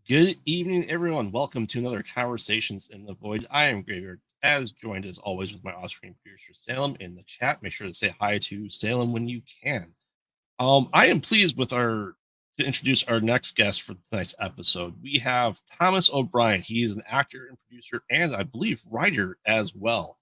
Good evening, everyone. Welcome to another Conversations in the Void. I am Graveyard, as joined as always with my off-screen producer Salem in the chat. Make sure to say hi to Salem when you can. I am pleased with to introduce our next guest for tonight's episode. We have Thomas O'Brien. He is an actor and producer, and I believe writer as well.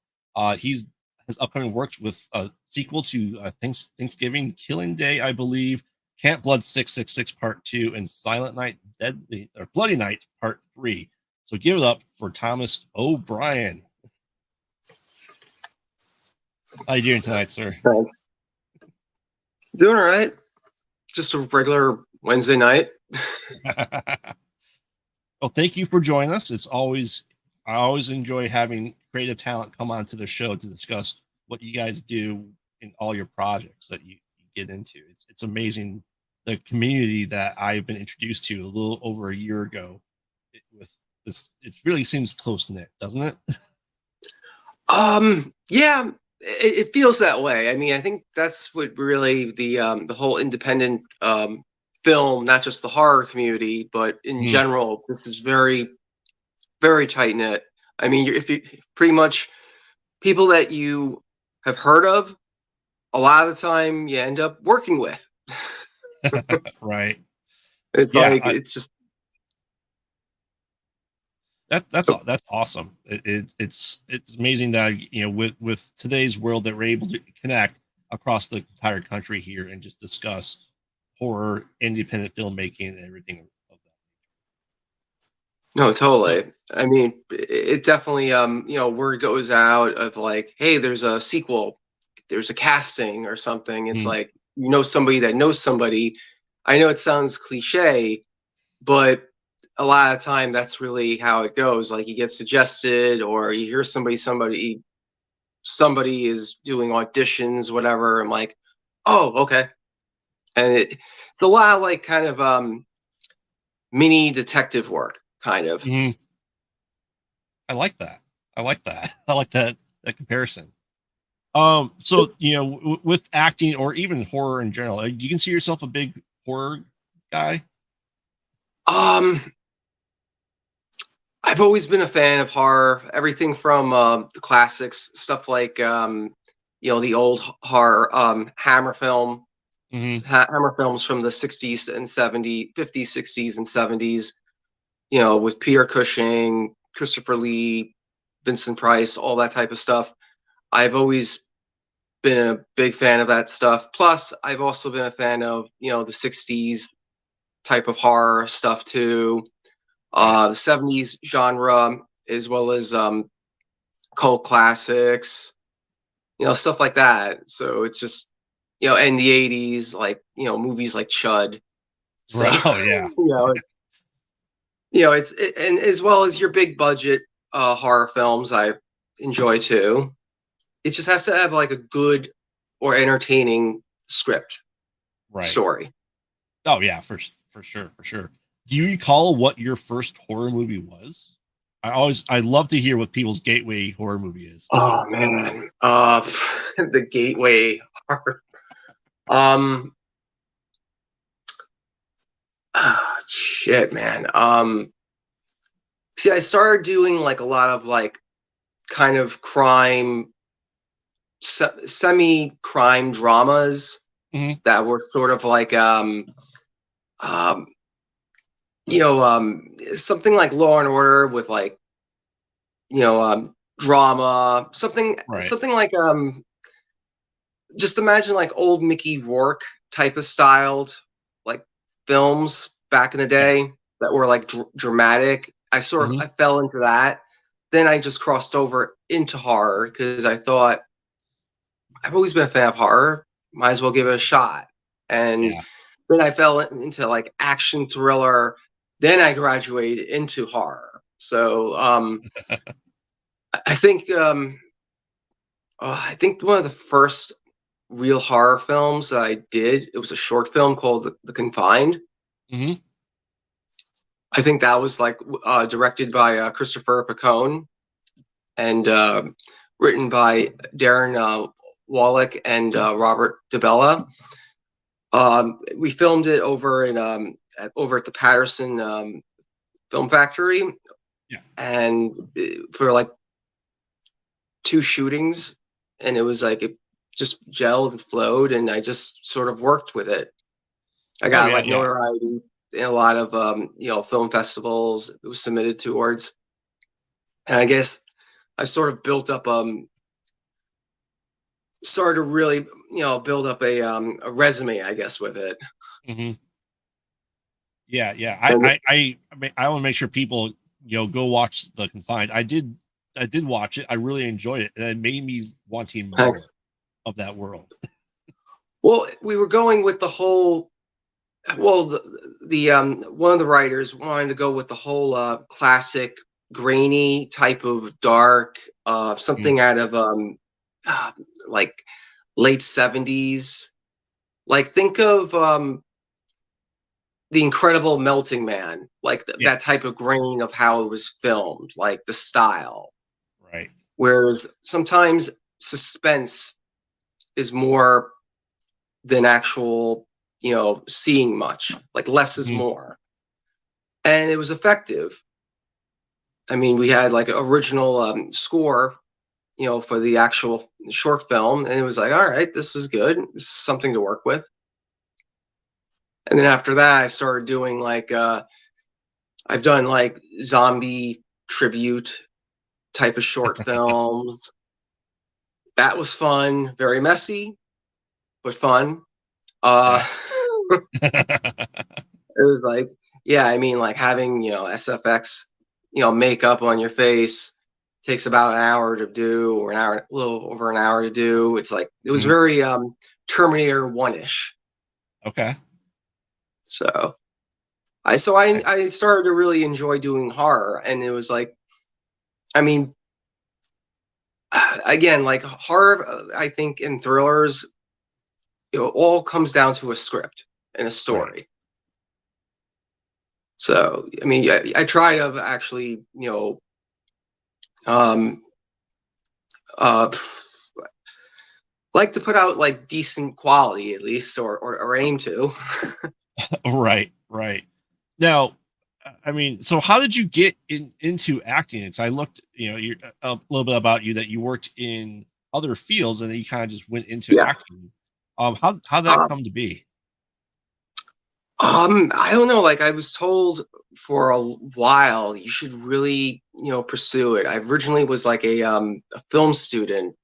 He's his upcoming works with a sequel to Thanksgiving Killing Day, I believe, Camp Blood 666 Part 2, and Silent Night Deadly or Bloody Night Part 3. So give it up for Thomas O'Brien. How you doing tonight, sir? Thanks. Doing all right. Just a regular Wednesday night. Well, thank you for joining us. I always enjoy having creative talent come onto the show to discuss what you guys do in all your projects that you get into. It's amazing the community that I've been introduced to a little over a year ago. It really seems close knit, doesn't it? Yeah, it feels that way. I mean, I think that's what really the whole independent film, not just the horror community, but in general, this is very, very tight knit. I mean, if you pretty much people that you have heard of, a lot of the time you end up working with. Right. It's it's just that's awesome. It's amazing that with today's world that we're able to connect across the entire country here and just discuss horror, independent filmmaking, and everything of that. No, totally. I mean, it definitely word goes out of like, hey, there's a sequel, there's a casting or something. It's like somebody that knows somebody. I know it sounds cliche, but a lot of time that's really how it goes. Like you get suggested, or you hear somebody is doing auditions, whatever. I'm like, oh, okay. And it's a lot of like kind of mini detective work, kind of. I like that. I like that comparison. So with acting or even horror in general, you can see yourself a big horror guy. I've always been a fan of horror, everything from the classics, stuff like the old horror Hammer film, Hammer films from the 60s and 70s, 50s, 60s, and 70s, with Peter Cushing, Christopher Lee, Vincent Price, all that type of stuff. I've always been a big fan of that stuff. Plus, I've also been a fan of, the 60s type of horror stuff too. The 70s genre, as well as cult classics, stuff like that. So it's just, and the 80s, like, movies like Chud. So, oh yeah. It's and as well as your big budget horror films, I enjoy too. It just has to have like a good or entertaining script, story. Oh yeah, for sure. Do you recall what your first horror movie was? I love to hear what people's gateway horror movie is. Oh man, the gateway horror. Shit, man. See, I started doing like a lot of like kind of crime, semi-crime dramas that were sort of like something like Law and Order with like drama, something like just imagine like old Mickey Rourke type of styled like films back in the day that were like dramatic. I fell into that. Then I just crossed over into horror because I thought I've always been a fan of horror. Might as well give it a shot. And then I fell into like action thriller. Then I graduated into horror. So I think one of the first real horror films that I did, it was a short film called The Confined. I think that was like directed by Christopher Picone and written by Darren Wallach and Robert DeBella. We filmed it over at the Patterson film factory, Yeah. and for like 2 shootings, and it was like it just gelled and flowed, and I just sort of worked with it. I Oh got yeah, like yeah. notoriety in a lot of film festivals. It was submitted towards, and I guess I sort of built up started to really build up a resume, I guess, with it. Mm-hmm. Yeah, yeah. And I want to make sure people go watch The Confined. I did watch it. I really enjoyed it, and it made me wanting more thanks. of that world. Well, we were going with the whole. Well, the one of the writers wanted to go with the whole classic grainy type of dark, Mm. something out of uh, like late 70s. Like think of the Incredible Melting Man, like Yeah, that type of grain of how it was filmed, like the style. right. Whereas sometimes suspense is more than actual, seeing much. Like less is Hmm. more. And it was effective. I mean, we had like an original score, for the actual short film, and it was like, all right, this is good. This is something to work with. And then after that, I started doing like I've done like zombie tribute type of short films. That was fun, very messy, but fun. Yeah. Uh, it was like, yeah, I mean, like having SFX, makeup on your face takes about an hour to do, or an hour, a little over an hour to do. It's like it was Mhm. very Terminator 1-ish. Okay. So I started to really enjoy doing horror, and it was like, I mean, again, like horror, I think in thrillers, it all comes down to a script and a story. Right. So, I mean, I try to actually, um, uh, like to put out like decent quality at least, or aim to. Right. Right. Now, I mean, so how did you get into acting? It's I looked, you're a little bit about you that you worked in other fields and then you kind of just went into Yeah. acting. How did that Um, come to be? I don't know. Like I was told for a while, you should really, pursue it. I originally was like a film student,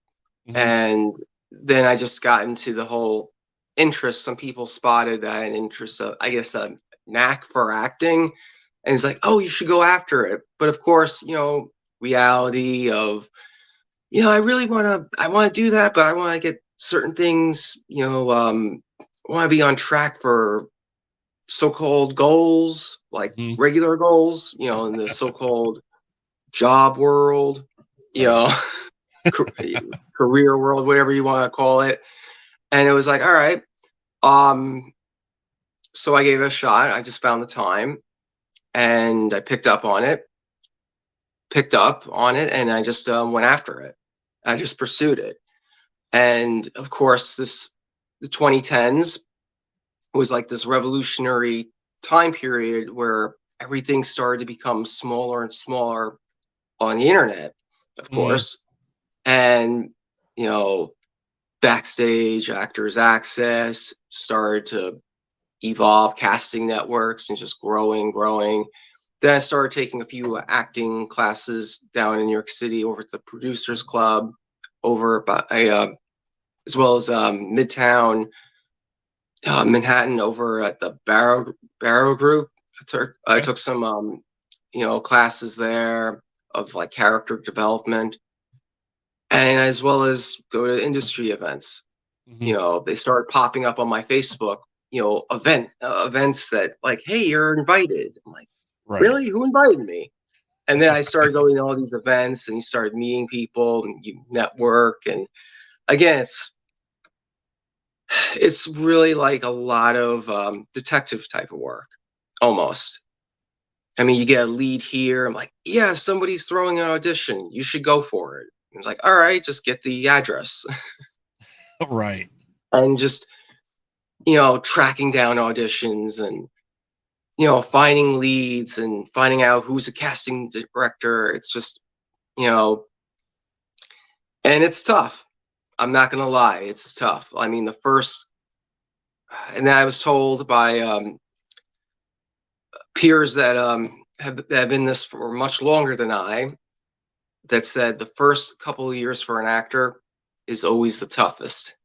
Hmm. and then I just got into the whole interest. Some people spotted that an interest, I guess, a knack for acting, and it's like, oh, you should go after it. But of course, reality of, I want to do that, but I want to get certain things, I want to be on track for so-called goals, like Hmm. regular goals, in the so-called job world, you Right. know, career world, whatever you want to call it. And it was like, all right. Um, so I gave it a shot. I just found the time, and I picked up on it, and I just went after it. I just pursued it. And of course, the 2010s was like this revolutionary time period where everything started to become smaller and smaller on the internet, of Hmm. course. And, you know, backstage actors access started to evolve, casting networks, and just growing. Then I started taking a few acting classes down in New York City over at the Producers Club, over by as well as Midtown Manhattan, over at the Barrow Group. I Okay. took some classes there of like character development, and as well as go to industry events. Hmm. They started popping up on my Facebook. Events that like, hey, you're invited. I'm like, Right. really? Who invited me? And then I started going to all these events, and you started meeting people, and you network. And again, it's really like a lot of detective type of work, almost. I mean, you get a lead here. I'm like, yeah, somebody's throwing an audition. You should go for it. It's like, all right, just get the address. Right. And just tracking down auditions, and finding leads and finding out who's a casting director. It's just, and it's tough. I'm not going to lie. It's tough. I mean, and then I was told by peers that have been this for much longer than I, that said the first couple of years for an actor is always the toughest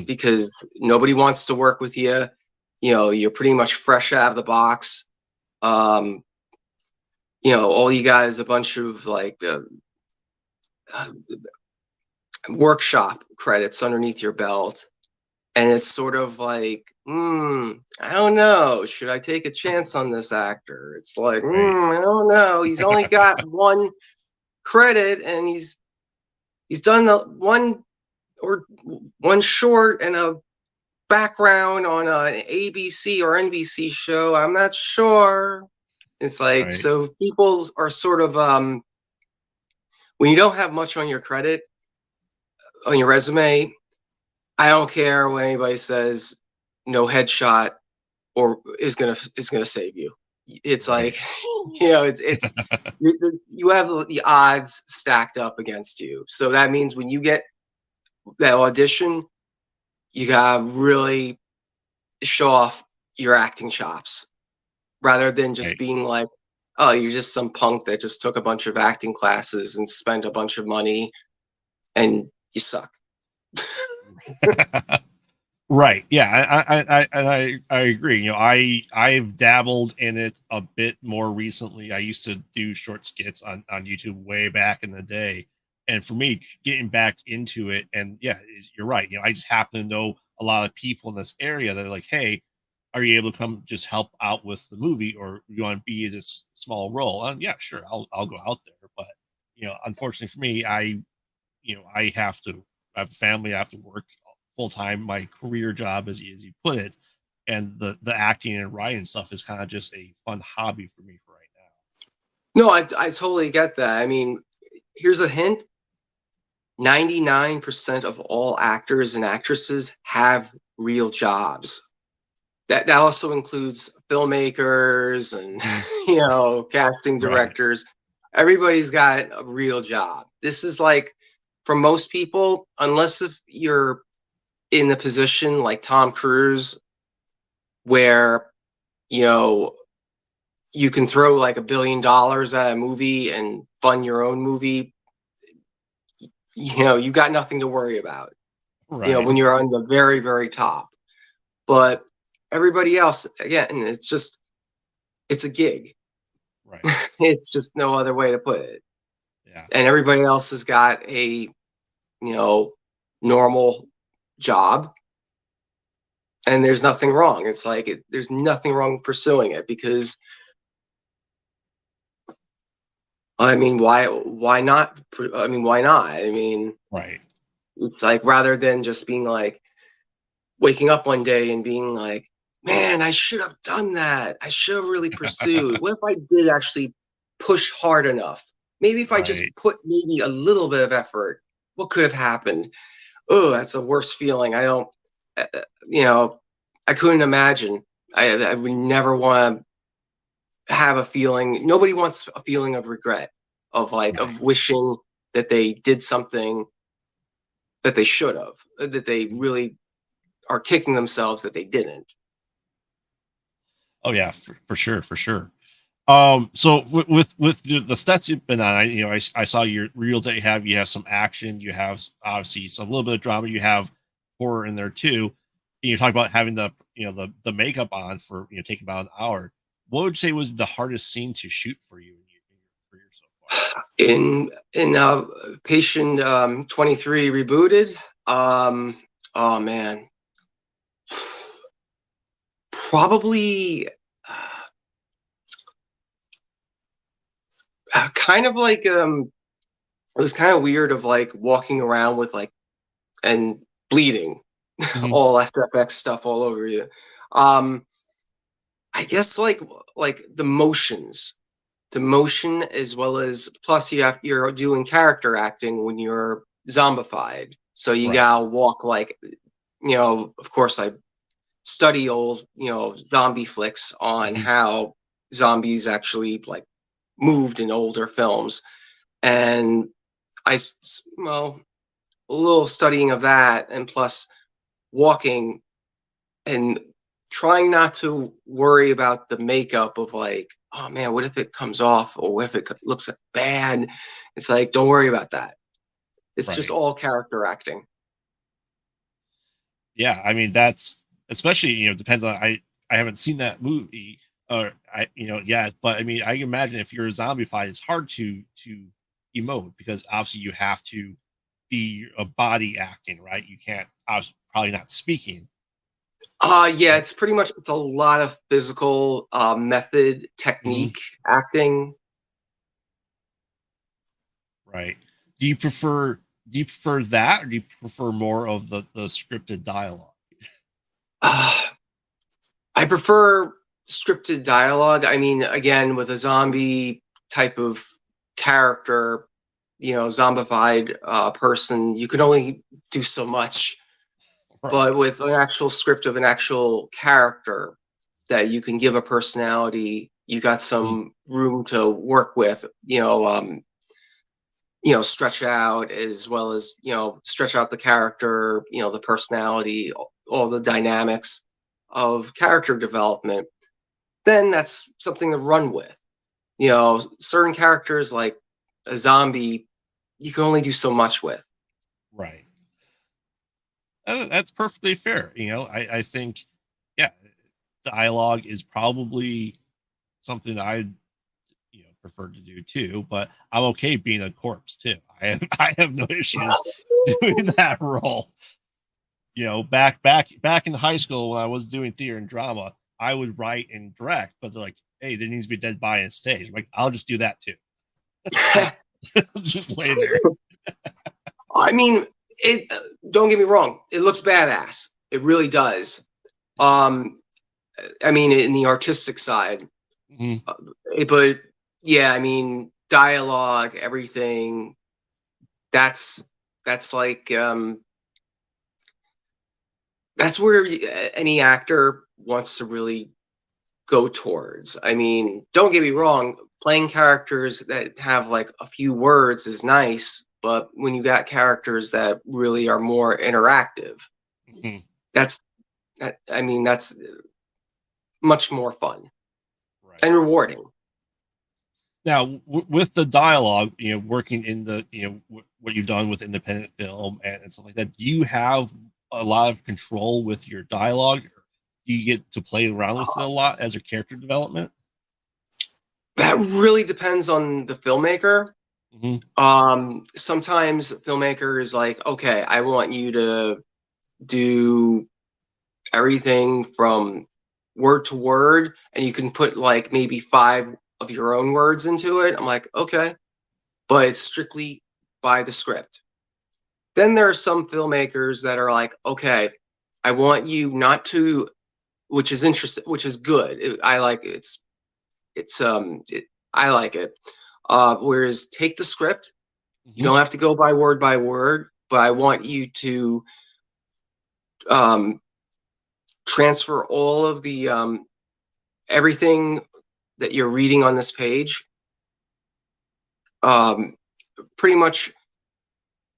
because nobody wants to work with you. You're pretty much fresh out of the box. All you got is a bunch of like workshop credits underneath your belt. And it's sort of like, I don't know. Should I take a chance on this actor? It's like, I don't know. He's only got one credit, and he's done the one short and a background on an ABC or NBC show. I'm not sure. It's like, so people are sort of, when you don't have much on your credit, on your resume, I don't care what anybody says, no headshot or is gonna save you. It's like, it's you have the odds stacked up against you. So that means when you get that audition, you gotta really show off your acting chops rather than just being like, oh, you're just some punk that just took a bunch of acting classes and spent a bunch of money and you suck. Right. Yeah. I agree. I've dabbled in it a bit more recently. I used to do short skits on YouTube way back in the day. And for me, getting back into it, and yeah, you're right. I just happen to know a lot of people in this area that are like, hey, are you able to come just help out with the movie, or you want to be in this small role? And yeah, sure, I'll go out there. But unfortunately for me, I have to I have a family, I have to work full time, my career job, as you put it, and the acting and writing stuff is kind of just a fun hobby for me for right now. No, I totally get that. I mean, here's a hint: 99% of all actors and actresses have real jobs. That also includes filmmakers and casting directors. Right. Everybody's got a real job. This is like, for most people, unless if you're in the position like Tom Cruise, where you can throw like $1 billion at a movie and fund your own movie, you got nothing to worry about. Right. When you're on the very, very top. But everybody else, again, it's a gig. Right. It's just no other way to put it. Yeah. And everybody else has got a normal job, and there's nothing wrong. It's like there's nothing wrong pursuing it, because I mean, why not? I mean, why not? I mean, right. It's like, rather than just being like waking up one day and being like, man, I should have done that. I should have really pursued. What if I did actually push hard enough? Maybe if I just put maybe a little bit of effort, what could have happened? Oh, that's the worst feeling. I don't, I couldn't imagine. I would never want to have a feeling. Nobody wants a feeling of regret, of like, of wishing that they did something that they should have, that they really are kicking themselves that they didn't. Oh yeah, for sure. So with the stats you've been on, I saw your reels that you have some action, you have obviously some little bit of drama, you have horror in there too. And you talk about having the makeup on for taking about an hour. What would you say was the hardest scene to shoot for you in your career so far? In Patient 23 Rebooted, oh man, probably kind of like it was kind of weird of like walking around with like and bleeding all SFX stuff all over you. I guess like the motion, as well as, plus you're doing character acting when you're zombified, so you gotta walk like, of course I study old, zombie flicks on how zombies actually like moved in older films. And well, a little studying of that, and plus walking and trying not to worry about the makeup of like, oh man, what if it comes off, or what if it looks bad? It's like, don't worry about that. It's just all character acting. Yeah, I mean, that's especially, depends on, I haven't seen that movie, or yet, but I mean, I can imagine if you're a zombie fight, it's hard to emote, because obviously you have to be a body acting, right? You can't, obviously, probably not speaking. Yeah, it's pretty much, it's a lot of physical method, technique, acting. Right. Do you prefer that, or do you prefer more of the scripted dialogue? I prefer scripted dialogue. I mean, again, with a zombie type of character, zombified person, you can only do so much. Right. But with an actual script of an actual character that you can give a personality, you got some room to work with, stretch out, as well as, stretch out the character, the personality, all the dynamics of character development. Then that's something to run with. Certain characters like a zombie, you can only do so much with. Right. That's perfectly fair. I think, yeah, dialogue is probably something that I prefer to do too, but I'm okay being a corpse too. I have no issues doing that role. Back in high school when I was doing theater and drama, I would write and direct, but they're like, hey, there needs to be a dead body on stage. I'm like, I'll just do that too. Just lay there. I mean, it. Don't get me wrong. It looks badass. It really does. I mean, in the artistic side, but yeah, I mean, dialogue, everything. That's like that's where any actor wants to really go towards. I mean, don't get me wrong. Playing characters that have like a few words is nice, but when you got characters that really are more interactive, that's much more fun, right, and rewarding. Now, with the dialogue, working in the, what you've done with independent film and stuff like that, do you have a lot of control with your dialogue? Do you get to play around with it a lot as a character development? That really depends on the filmmaker. Sometimes filmmaker is like, okay, I want you to do everything from word to word, and you can put like maybe 5 of your own words into it. I'm like, okay, but it's strictly by the script. Then there are some filmmakers that are like, okay, I want you not to, which is interesting, which is good. I like it. I like it. Whereas take the script, you don't have to go by word, but I want you to transfer all of the everything that you're reading on this page. Pretty much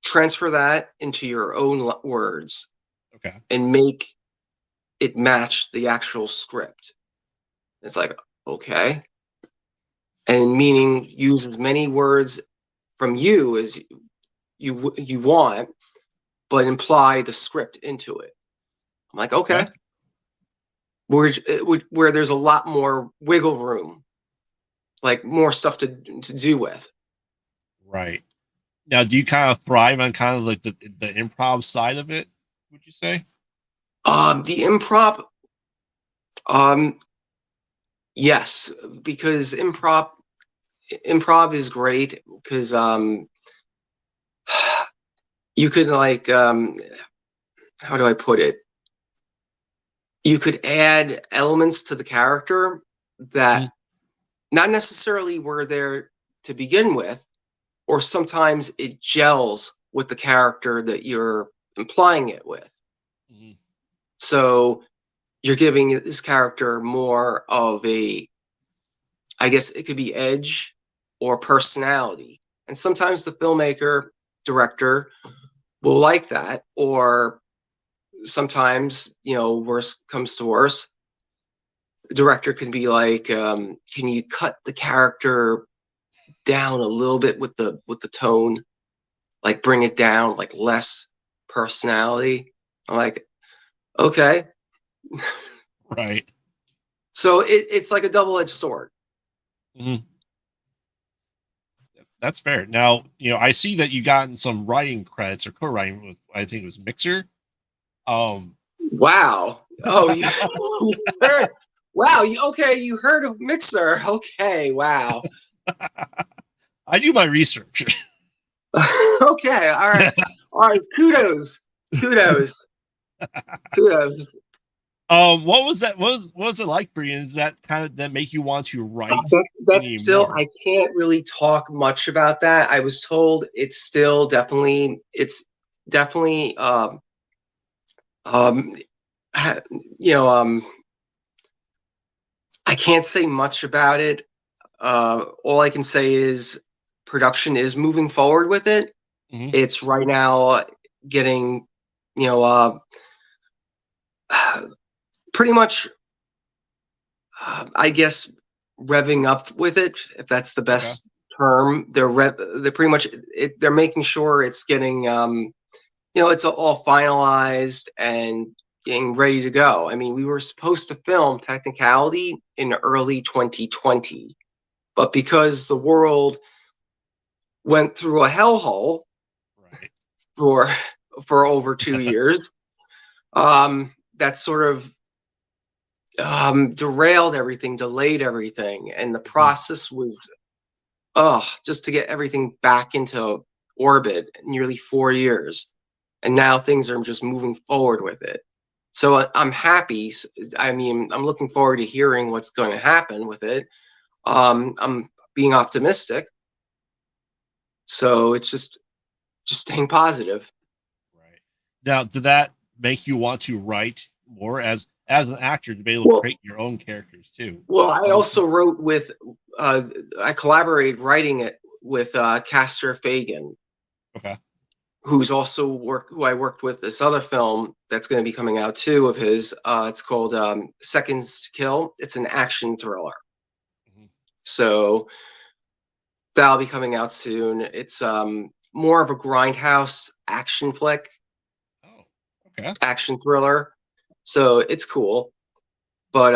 transfer that into your own words. Okay. And make it match the actual script. It's like, okay. And meaning use as many words from you as you want, but imply the script into it. I'm like, okay. Where there's a lot more wiggle room, like more stuff to do with. Right. Now, do you kind of thrive on kind of like the improv side of it, would you say? The improv, yes, because improv is great because you could like how do I put it? You could add elements to the character that not necessarily were there to begin with, or sometimes it gels with the character that you're implying it with. So you're giving this character more of a, I guess it could be edge or personality. And sometimes the filmmaker, director will like that, or sometimes, worse comes to worse, the director can be like, can you cut the character down a little bit with the tone, like bring it down, like less personality. I'm like, okay. Right. So it's like a double-edged sword. Mm-hmm. That's fair. Now, I see that you gotten some writing credits or co-writing with, I think it was Mixer. Wow. Oh, you heard. Wow. Okay, you heard of Mixer. Okay. Wow. I do my research. Okay. All right. All right. Kudos. What was that? What was it like for you? Is that kind of that make you want to write That's still, anymore? I can't really talk much about that. I was told it's still definitely um you know I can't say much about it. All I can say is production is moving forward with it. Mm-hmm. It's right now getting, you know, pretty much, I guess, revving up with it, if that's the Okay. best term. They're pretty much, they're making sure it's getting, it's all finalized and getting ready to go. I mean, we were supposed to film technicality in early 2020, but because the world went through a hellhole Right. for over 2 years, that sort of derailed everything, delayed everything, and the Mm-hmm. process was just to get everything back into orbit, nearly 4 years, and now things are just moving forward with it. So I'm happy. I mean, I'm looking forward to hearing what's going to happen with it. I'm being optimistic, so it's just staying positive. Right. Now, did that make you want to write more as an actor to be able to Well, create your own characters too? I also wrote with, I collaborated writing it with Castor Fagan, Okay. who I worked with this other film that's going to be coming out too of his. It's called Seconds to Kill. It's an action thriller. Mm-hmm. So that'll be coming out soon. It's more of a grindhouse action flick, Oh, okay. action thriller. So it's cool. But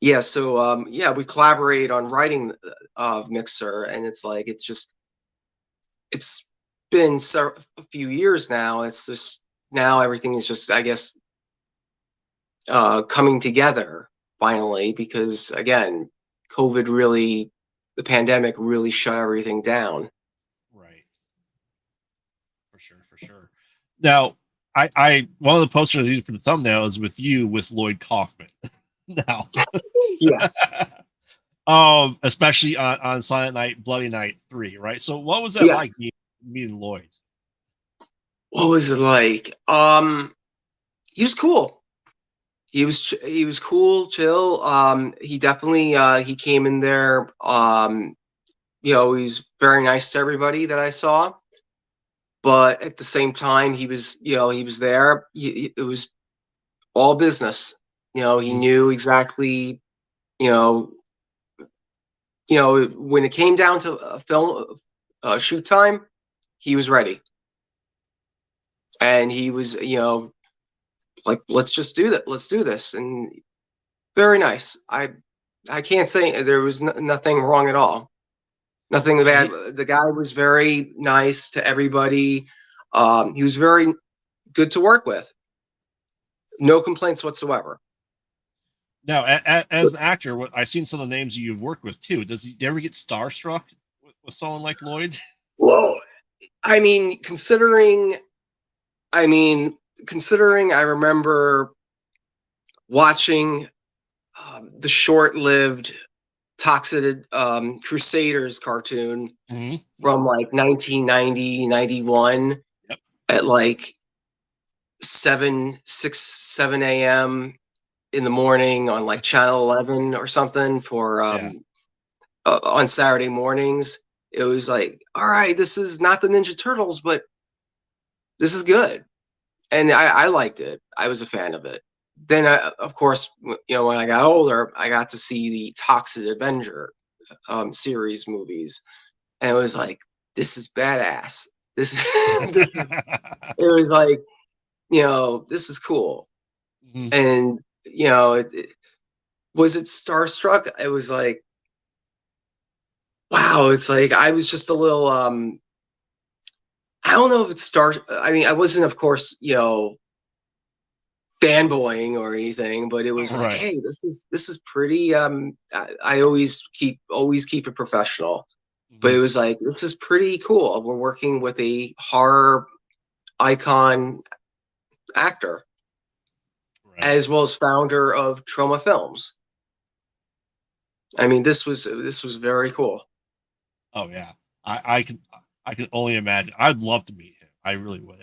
yeah, so yeah, we collaborate on writing of Mixer, and it's like it's been a few years now. It's just now everything is just, I guess, coming together finally, because again, the pandemic really shut everything down. Right. For sure. For sure. Now, I one of the posters I used for the thumbnail is with you with Lloyd Kaufman. Now, Yes, especially on Silent Night, Bloody Night 3, right? So, what was that like yes. meeting Lloyd? What was it like? He was cool. He was cool, chill. He definitely he came in there. He's very nice to everybody that I saw, but at the same time, he was there. It was all business. He Mm-hmm. knew exactly. You know, when it came down to a film shoot time, he was ready, and he was, like, let's just do that. Let's do this, and very nice. I can't say there was nothing wrong at all. Nothing Yeah, bad. The guy was very nice to everybody. He was very good to work with. No complaints whatsoever. now, as an actor, I've seen some of the names you've worked with too. Do you ever get starstruck with someone like Lloyd? Well, I mean, I mean, considering I remember watching the short-lived Toxic Crusaders cartoon Mm-hmm. from like 1990, 91 Yep. at like 7 a.m. in the morning on like Channel 11 or something for on Saturday mornings. It was like, all right, this is not the Ninja Turtles, but this is good. And I liked it. I was a fan of it. Then, of course, when I got older, I got to see the Toxic Avenger series movies. And it was like, this is badass. This, this is, it was like, this is cool. Mhm. And, was it starstruck? It was like, wow, it's like I was just a little I don't know if it's I mean, I wasn't, of course, fanboying or anything, but it was like, Right. hey, this is pretty I always keep it professional. But it Mhm. was like, this is pretty cool. We're working with a horror icon actor Right. as well as founder of Trauma Films. I mean, this was very cool. Oh yeah. I can only imagine. I'd love to meet him. I really would.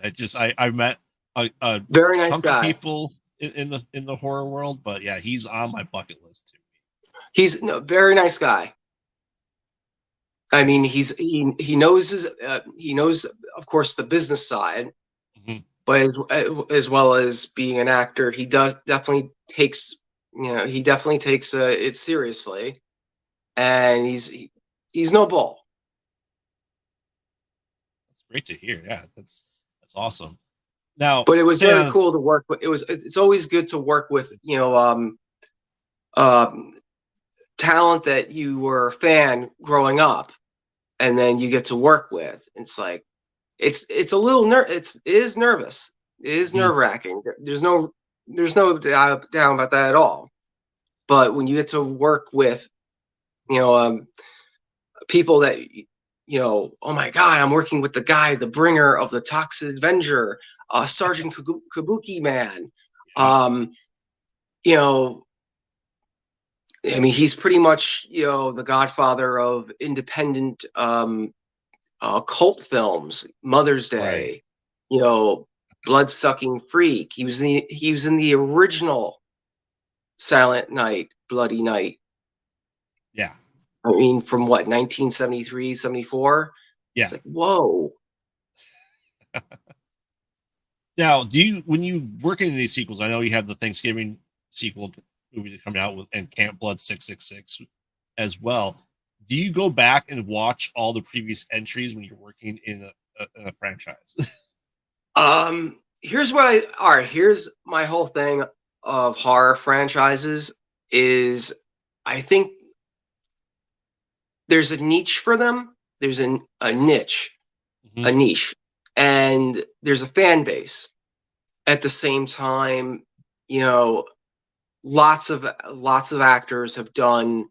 I've met a Very nice chunk of guy. people in the horror world, but yeah, he's on my bucket list too. He's a very nice guy. I mean, he knows he knows, of course, the business side, Mhm. but as well as being an actor, he definitely takes it seriously, and he's no bull. That's great to hear. Yeah, that's awesome. Now, But it was stay very on. cool to work with. It's always good to work with um, talent that you were a fan growing up, and then you get to work with. It's like it's a little it is nervous. It is Mhm. nerve wracking. There's no doubt about that at all. But when you get to work with you know people that oh my god, I'm working with the guy, the bringer of the Toxic Avenger, Sergeant Kabuki Man. Yeah. Um, you know, I mean, he's pretty much the godfather of independent cult films. Mother's Right. Day, you know, Blood Sucking Freak. He was in the original Silent Night, Bloody Night. Yeah. I mean, from what, 1973, 74? It's Yeah. like, whoa. Now, do you when you work in these sequels? I know you have the Thanksgiving sequel movie that coming out with and Camp Blood 666 as well. Do you go back and watch all the previous entries when you're working in a franchise? Here's all right, here's my whole thing of horror franchises is I think there's a niche for them. There's a niche, Mhm. a niche, and there's a fan base. At the same time, you know, lots of actors have done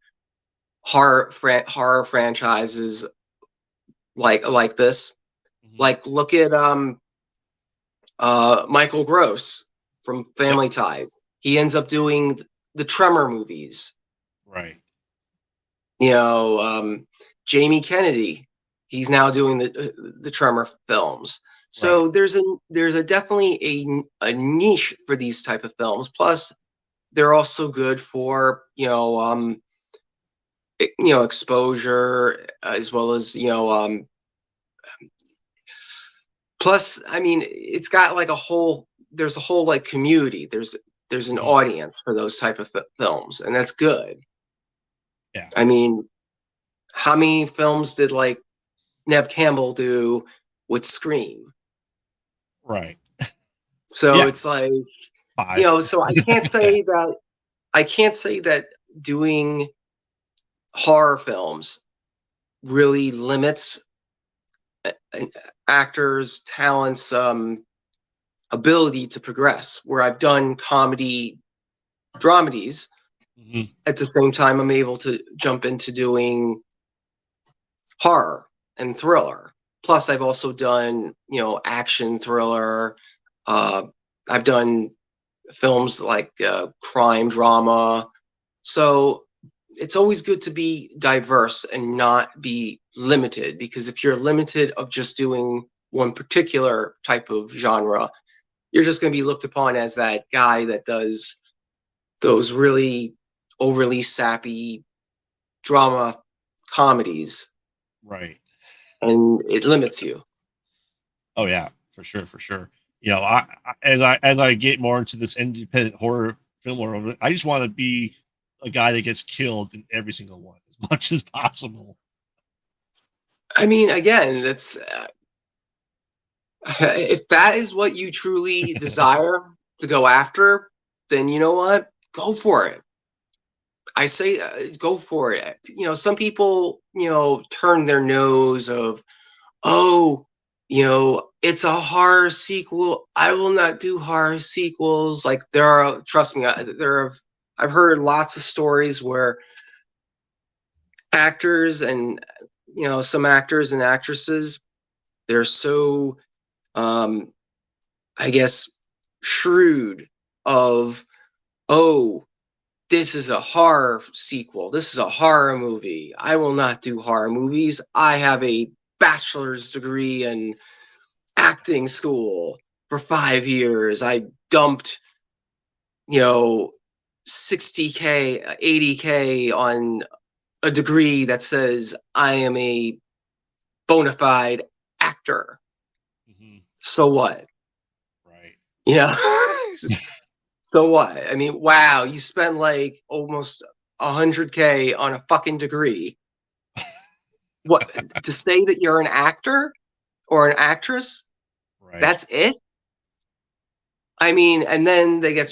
horror franchises like this. Mhm. Like look at Michael Gross from Yep. Family Ties. He ends up doing the Tremor movies. Right. You know, Jamie Kennedy. He's now doing the Tremor films. Right. So there's a definitely a niche for these type of films. Plus, they're also good for exposure as well as plus, I mean, it's got like there's a whole like community. There's an Mhm. audience for those type of films, and that's good. Yeah. I mean, how many films did like Nev Campbell do with Scream? Right. So Yeah. it's like, 5. so I can't say that doing horror films really limits an actor's talents ability to progress. Where I've done comedy dramedies, Mhm. at the same time I'm able to jump into doing horror and thriller. Plus, I've also done action thriller. Uh, I've done films like crime drama. So it's always good to be diverse and not be limited, because if you're limited of just doing one particular type of genre, you're just going to be looked upon as that guy that does those really overly sappy drama comedies, Right. and it limits you. Oh yeah, for sure, for sure. You know, as I get more into this independent horror film world, I just want to be a guy that gets killed in every single one as much as possible. I mean, again, that's if that is what you truly desire to go after, then you know what? Go for it. I say go for it. You know, some people, you know, turn their nose of, oh, you know, it's a horror sequel. I will not do horror sequels. Like there are, trust me, I've heard lots of stories where actors and, you know, some actors and actresses, they're so, um, I guess, shrewd of, oh, this is a horror sequel. This is a horror movie. I will not do horror movies. I have a bachelor's degree in acting school for 5 years. I dumped, you know, 60K, 80K on a degree that says I am a bona fide actor. Mm-hmm. So what? Right. You know? So what? I mean, wow, you spent like almost 100K on a fucking degree. What, to say that you're an actor or an actress? Right. That's it? I mean, and then they get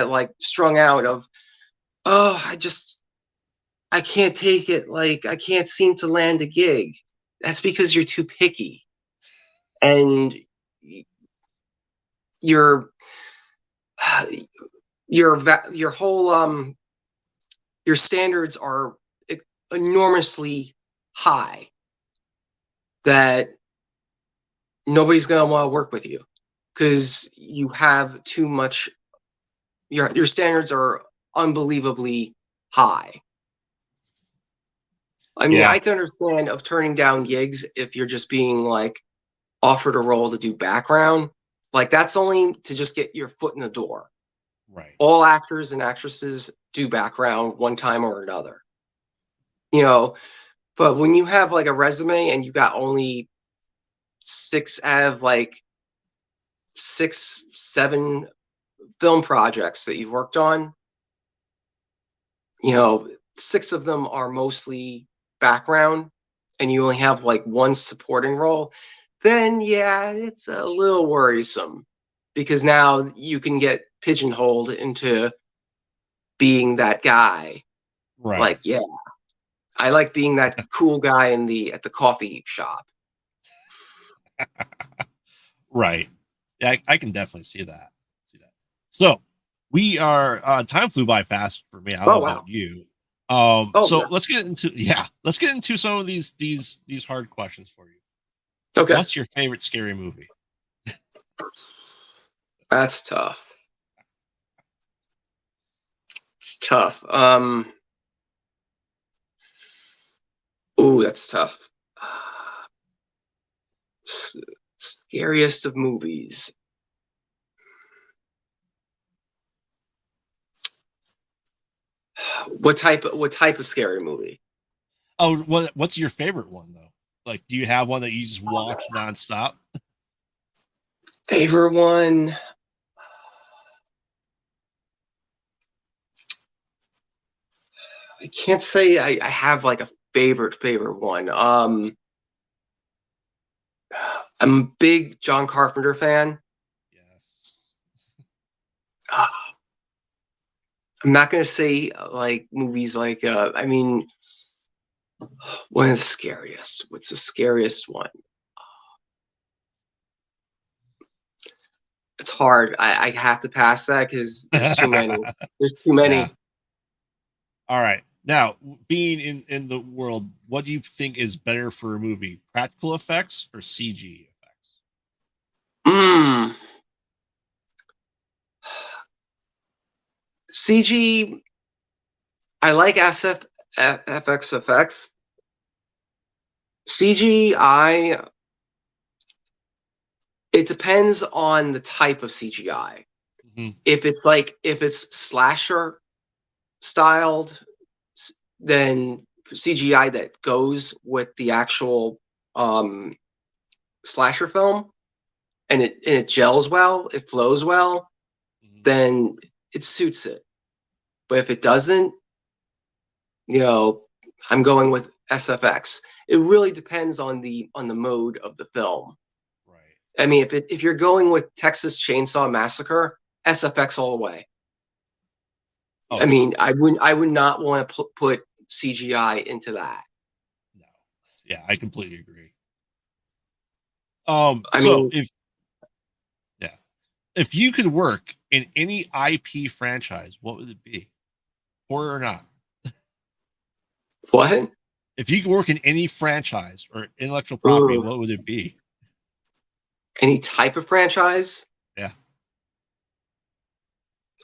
like strung out of, oh, I can't take it. Like I can't seem to land a gig. That's because you're too picky, and your your whole your standards are enormously high that nobody's going to want to work with you because you have too much. Your standards are unbelievably high. I mean, Yeah. I can understand of turning down gigs if you're just being like offered a role to do background. Like that's only to just get your foot in the door. Right. All actors and actresses do background one time or another. You know, but when you have like a resume and you got only like 6, 7 film projects that you've worked on, you know, 6 of them are mostly background and you only have like one supporting role, then yeah, it's a little worrisome because now you can get pigeonholed into being that guy. Right. Like, yeah, I like being that cool guy in at the coffee shop. Right. Yeah, I can definitely see that. So we are time flew by fast for me. I don't Oh know wow. about you. Oh So yeah. let's get into some of these hard questions for you. Okay. What's your favorite scary movie? That's tough. It's tough. Ooh, that's tough. Scariest of movies. What type of scary movie? Oh, what's your favorite one though? Like, do you have one that you just watch nonstop? Favorite one? I can't say I have like a favorite one. I'm a big John Carpenter fan. Yes. I'm not gonna say like movies like I mean, one of the scariest. What's the scariest one? It's hard. I have to pass that because there's too many. There's too Yeah. many. All right. Now, being in the world, what do you think is better for a movie? Practical effects or CG effects? Mm. CG. I like FX effects. CG. It depends on the type of CGI. Mm-hmm. If it's slasher styled, then CGI that goes with the actual slasher film, and it gels well, it flows well, Mm-hmm. then it suits it. But if it doesn't, I'm going with SFX. It really depends on the mode of the film. Right. I mean, if you're going with Texas Chainsaw Massacre, SFX all the way. Oh I yeah. mean, I would not want to put CGI into that. No. Yeah, I completely agree. I So mean, if you could work in any IP franchise, what would it be? Horror or not? what? If you could work in any franchise or intellectual property, Ooh, what would it be? any type of franchise? Yeah.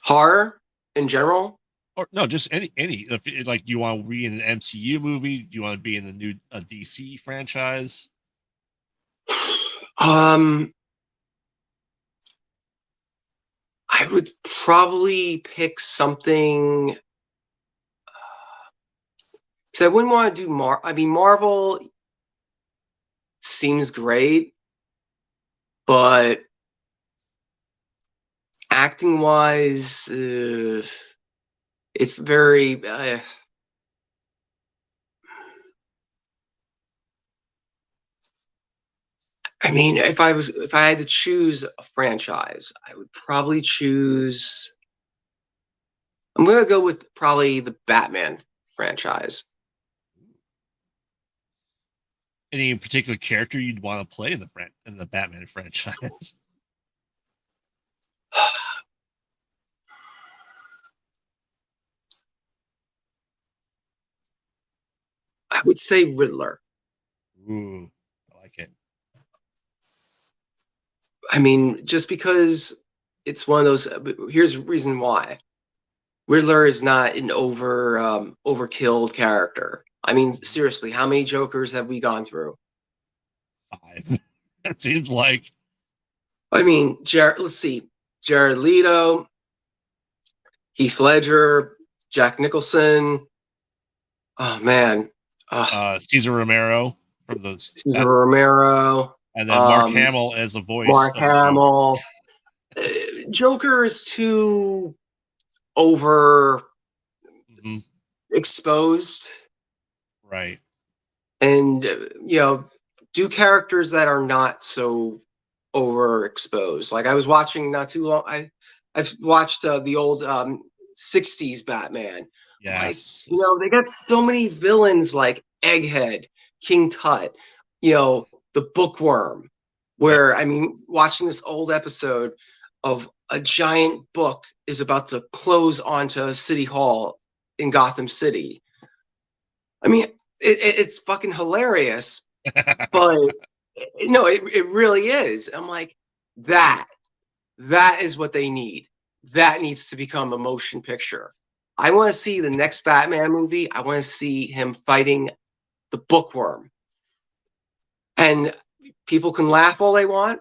Horror in general? Or no, just any. If, like, do you want to be in an MCU movie? Do you want to be in the new DC franchise? I would probably pick something. So I wouldn't want to do I mean, Marvel seems great, but acting wise, it's very. I mean, if I had to choose a franchise, I would probably choose. I'm gonna go with probably the Batman franchise. Any particular character you'd want to play in the Batman franchise? I would say Riddler. Ooh, I like it. I mean, just because it's one of those. Here's the reason why. Riddler is not an overkilled character. I mean, seriously, how many Jokers have we gone through? 5. It seems like. I mean, let's see, Jared Leto, Heath Ledger, Jack Nicholson. Oh man, Cesar Romero from Cesar Romero, and then Mark Hamill as the voice Mark of the Joker. Hamill. Joker is too over exposed, right? And do characters that are not so overexposed. Like I was watching not too long. I've watched the old '60s Batman. Yes. Like, they got so many villains like Egghead, King Tut, the Bookworm. Where I mean, watching this old episode of a giant book is about to close onto City Hall in Gotham City. I mean, it's fucking hilarious, but no, it really is. I'm like, that is what they need. That needs to become a motion picture. I want to see the next Batman movie. I want to see him fighting the Bookworm. And people can laugh all they want,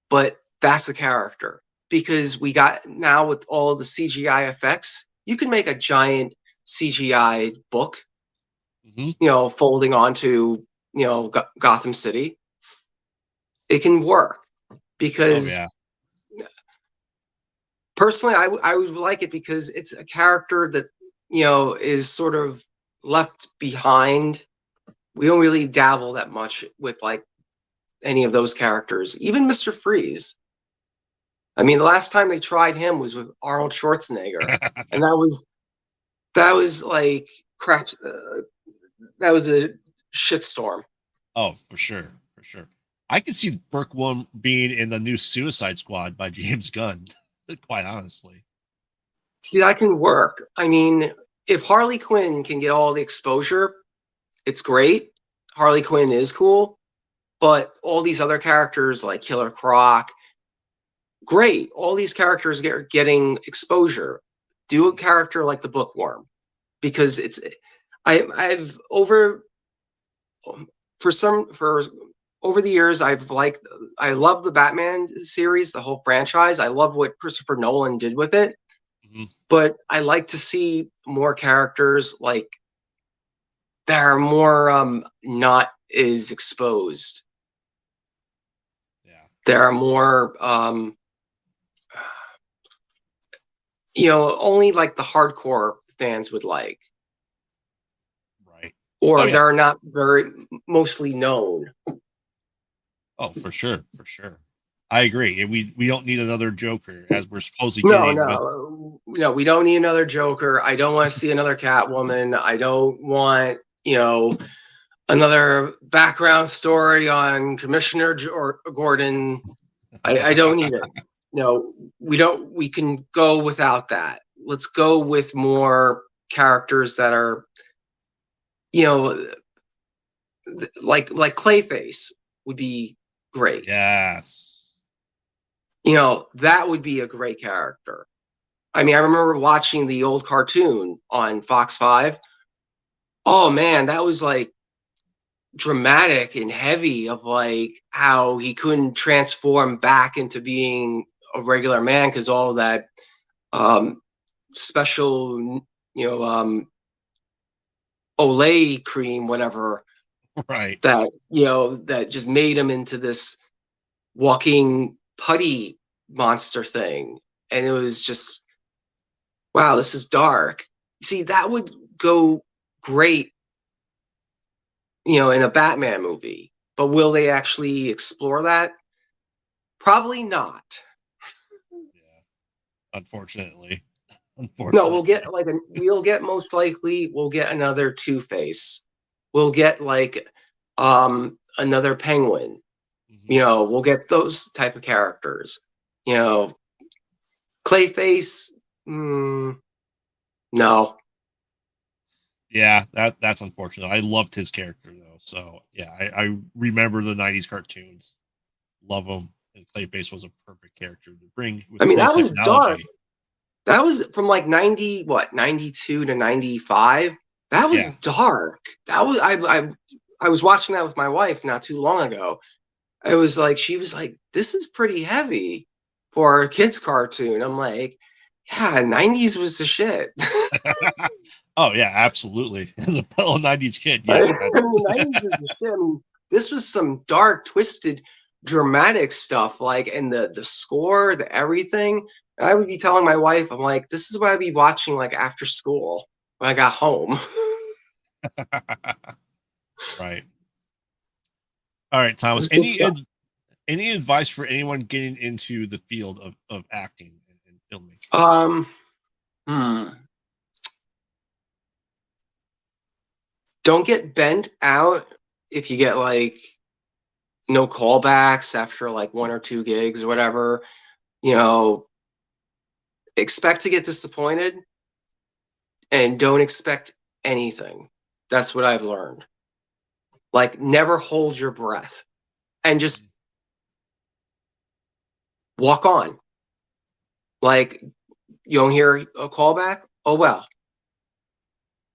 but that's the character. Because we got now with all of the CGI effects, you can make a giant CGI book, folding onto, Gotham City. It can work because personally, I would like it because it's a character that, is sort of left behind. We don't really dabble that much with like any of those characters, even Mr. Freeze. I mean, the last time they tried him was with Arnold Schwarzenegger, and that was like crap. That was a shitstorm. Oh, for sure, for sure. I could see Bookworm being in the new Suicide Squad by James Gunn. Quite honestly, see, that can work. I mean, if Harley Quinn can get all the exposure, it's great. Harley Quinn is cool, but all these other characters like Killer Croc, great. All these characters getting exposure. Do a character like the Bookworm, because I've over for over the years, I love the Batman series, the whole franchise. I love what Christopher Nolan did with it, but I like to see more characters like that are more not as exposed. Yeah, there are more only like the hardcore fans would like, right. or they're not very mostly known. Oh, for sure, for sure. I agree. We don't need another Joker as we're supposedly No, getting. no, we don't need another Joker. I don't want to see another Catwoman. I don't want another background story on Commissioner Gordon. I don't need it. No, we don't. We can go without that. Let's go with more characters that are, like Clayface would be great. Yes. That would be a great character. I mean, I remember watching the old cartoon on Fox 5. Oh man, that was like dramatic and heavy, of like how he couldn't transform back into being a regular man because all that special, Olay cream, whatever, Right. that just made him into this walking putty monster thing. And it was just, wow, this is dark. See, that would go great, in a Batman movie. But will they actually explore that? Probably not. Yeah. Unfortunately. No, we'll get most likely we'll get another Two-Face. We'll get like another Penguin. We'll get those type of characters. Clayface, no. Yeah, that's unfortunate. I loved his character though. So yeah, I remember the '90s cartoons. Love them. And Clayface was a perfect character to bring with that was technology. dark. That was from like 92 to 95. That was dark. That was I was watching that with my wife not too long ago. It was like, she was like, "This is pretty heavy for a kids cartoon." I'm like, yeah, 90s was the shit. Oh yeah, absolutely. As a fellow '90s kid, yeah. I mean, 90s was the shit. I mean, this was some dark, twisted, dramatic stuff, like, and the score, the everything. I would be telling my wife, I'm like, this is what I'd be watching like after school when I got home. Right. All right, Thomas. Any advice for anyone getting into the field of acting and filmmaking? Don't get bent out if you get like no callbacks after like one or two gigs or whatever. Expect to get disappointed and don't expect anything. That's what I've learned. Like, never hold your breath and just walk on. Like, you don't hear a callback? Oh, well.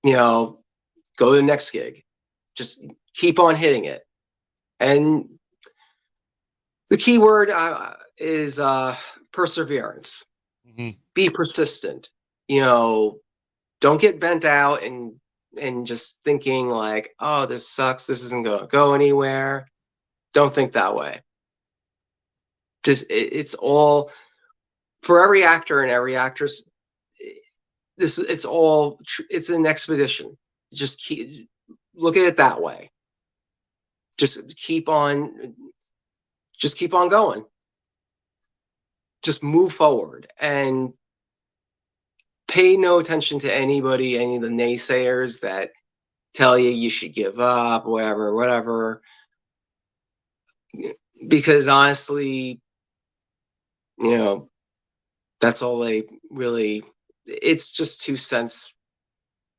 Go to the next gig. Just keep on hitting it. And the key word is perseverance. Be persistent. Don't get bent out and just thinking like, oh, this sucks. This isn't going to go anywhere. Don't think that way. Just it's all for every actor and every actress. It's an expedition. Just look at it that way. Just keep on going. Just move forward and pay no attention to anybody, any of the naysayers that tell you should give up, whatever. Because honestly, that's all they really. It's just 2 cents,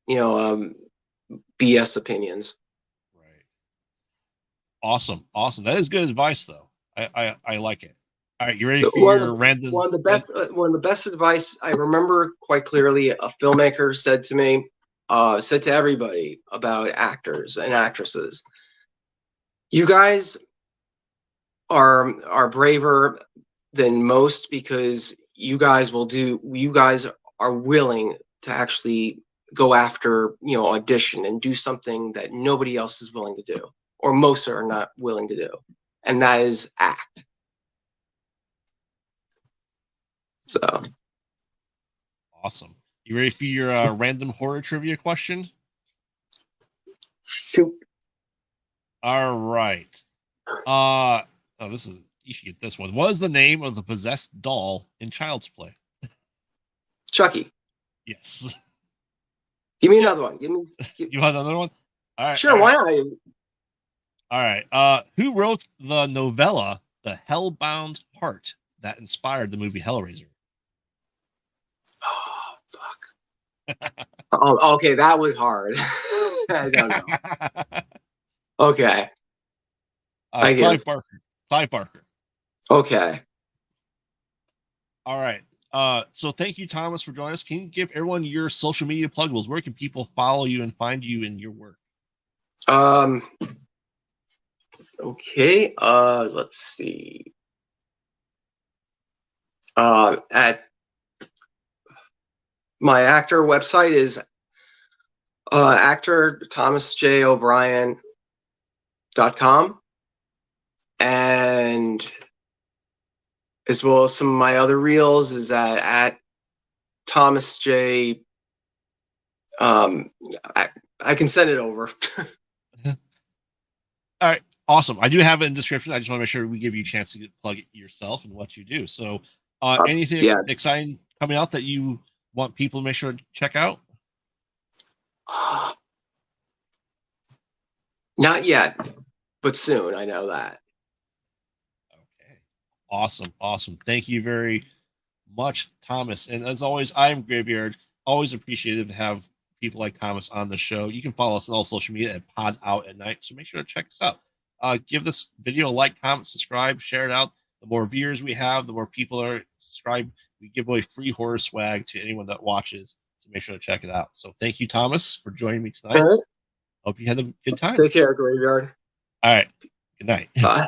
BS opinions. Right. Awesome. That is good advice, though. I like it. All right, you ready for your random? One of the best advice I remember quite clearly, a filmmaker said to me, said to everybody about actors and actresses, you guys are braver than most, because you guys are willing to actually go after, audition and do something that nobody else is willing to do, or most are not willing to do, and that is act. So Awesome. You ready for your random horror trivia question? shoot. All right. You should get this one. What is the name of the possessed doll in Child's Play? Chucky. Yes. Give me another one. You want another one? All right. Sure, why not? All right. Who wrote the novella The Hellbound Heart that inspired the movie Hellraiser? Oh, fuck. Oh, okay, that was hard. I don't know. Okay. Clive Barker. Okay. All right. So thank you, Thomas, for joining us. Can you give everyone your social media pluggables? Where can people follow you and find you in your work? Okay. Let's see. At my actor website is actor thomasjobrien.com, and as well as some of my other reels is at Thomas J. I can send it over. All right. Awesome. I do have it in the description. I just want to make sure we give you a chance to plug it yourself and what you do. So anything exciting coming out that you want people to make sure to check out? Not yet, but soon. I know that. Okay. Awesome. Thank you very much, Thomas. And as always, I'm Graveyard. Always appreciative to have people like Thomas on the show. You can follow us on all social media at Pod Out at Night. So make sure to check us out. Give this video a like, comment, subscribe, share it out. The more viewers we have, the more people are subscribed. We give away free horror swag to anyone that watches. So make sure to check it out. So thank you, Thomas, for joining me tonight. All right. Hope you had a good time. Take care, Graveyard. All right. Good night. Bye.